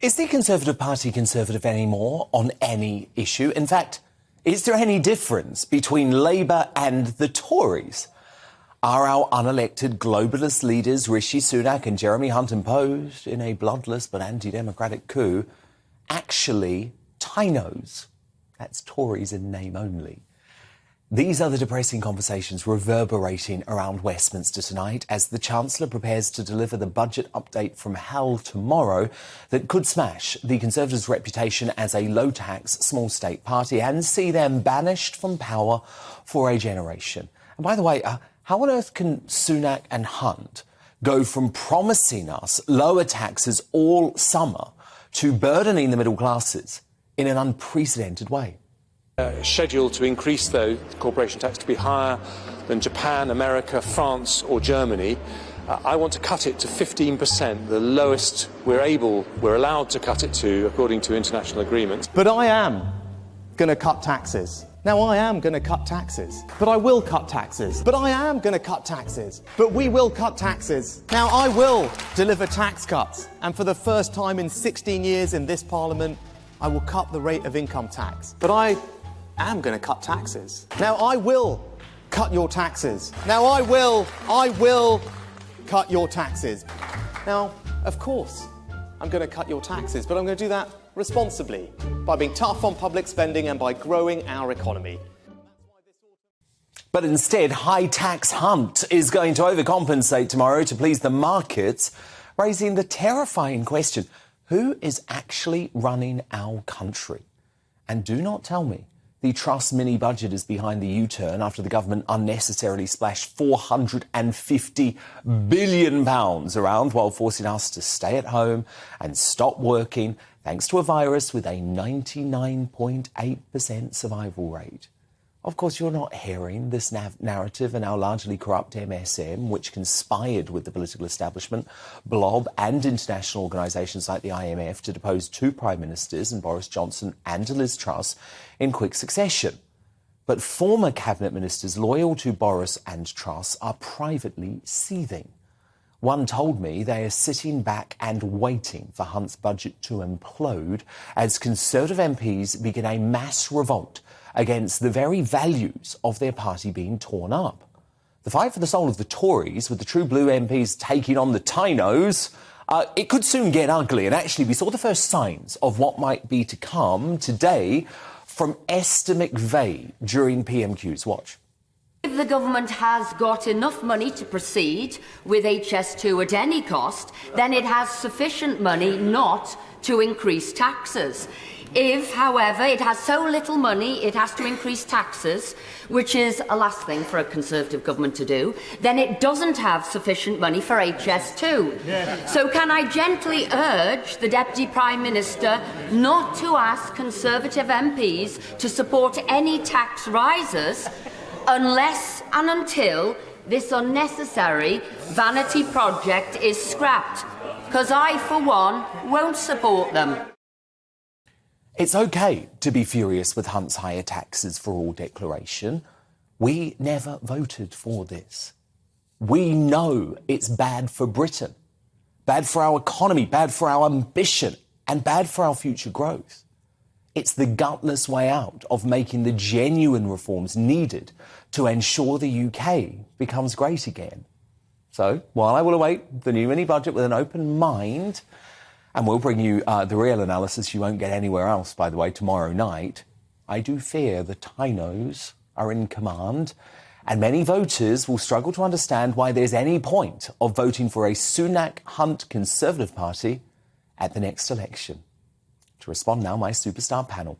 Is the Conservative Party conservative anymore on any issue? In fact, is there any difference between Labour and the Tories? Are our unelected globalist leaders Rishi Sunak and Jeremy Hunt, imposed in a bloodless but anti-democratic coup, actually Tinos? That's Tories in name only. These are the depressing conversations reverberating around Westminster tonight as the Chancellor prepares to deliver the budget update from hell tomorrow that could smash the Conservatives' reputation as a low-tax, small-state party and see them banished from power for a generation. And by the way, how on earth can Sunak and Hunt go from promising us lower taxes all summer to burdening the middle classes in an unprecedented way? Scheduled to increase, though, the corporation tax to be higher than Japan, America, France or Germany. I want to cut it to 15%, the lowest we're allowed to cut it to according to international agreements. But I am going to cut taxes. Now, I am going to cut taxes. But I will cut taxes. But I am going to cut taxes. But we will cut taxes. Now, I will deliver tax cuts. And for the first time in 16 years in this Parliament, I will cut the rate of income tax. But I am going to cut taxes. Now, I will cut your taxes. Now, I will cut your taxes. Now, of course, I'm going to cut your taxes, but I'm going to do that responsibly, by being tough on public spending and by growing our economy. But instead, high-tax Hunt is going to overcompensate tomorrow to please the markets, raising the terrifying question, who is actually running our country? And do not tell me the Truss mini-budget is behind the U-turn after the government unnecessarily splashed £450 billion around while forcing us to stay at home and stop working thanks to a virus with a 99.8% survival rate. Of course, you're not hearing this narrative in our largely corrupt MSM, which conspired with the political establishment, Blob and international organisations like the IMF to depose two Prime Ministers, and Boris Johnson and Liz Truss, in quick succession. But former Cabinet Ministers loyal to Boris and Truss are privately seething. One told me they are sitting back and waiting for Hunt's budget to implode as Conservative MPs begin a mass revolt against the very values of their party being torn up. The fight for the soul of the Tories, with the true blue MPs taking on the Tinos, it could soon get ugly. And actually, we saw the first signs of what might be to come today from Esther McVeigh during PMQ's. Watch. If the government has got enough money to proceed with HS2 at any cost, then it has sufficient money not to increase taxes. If, however, it has so little money it has to increase taxes, which is a last thing for a Conservative government to do, then it doesn't have sufficient money for HS2. Yeah. So can I gently urge the Deputy Prime Minister not to ask Conservative MPs to support any tax rises unless and until this unnecessary vanity project is scrapped? Because I, for one, won't support them. It's OK to be furious with Hunt's higher taxes for all declaration. We never voted for this. We know it's bad for Britain, bad for our economy, bad for our ambition, and bad for our future growth. It's the gutless way out of making the genuine reforms needed to ensure the UK becomes great again. So, while I will await the new mini-budget with an open mind, and we'll bring you the real analysis you won't get anywhere else, by the way, tomorrow night, I do fear the Tinos are in command, and many voters will struggle to understand why there's any point of voting for a Sunak-Hunt Conservative Party at the next election. To respond now, my superstar panel.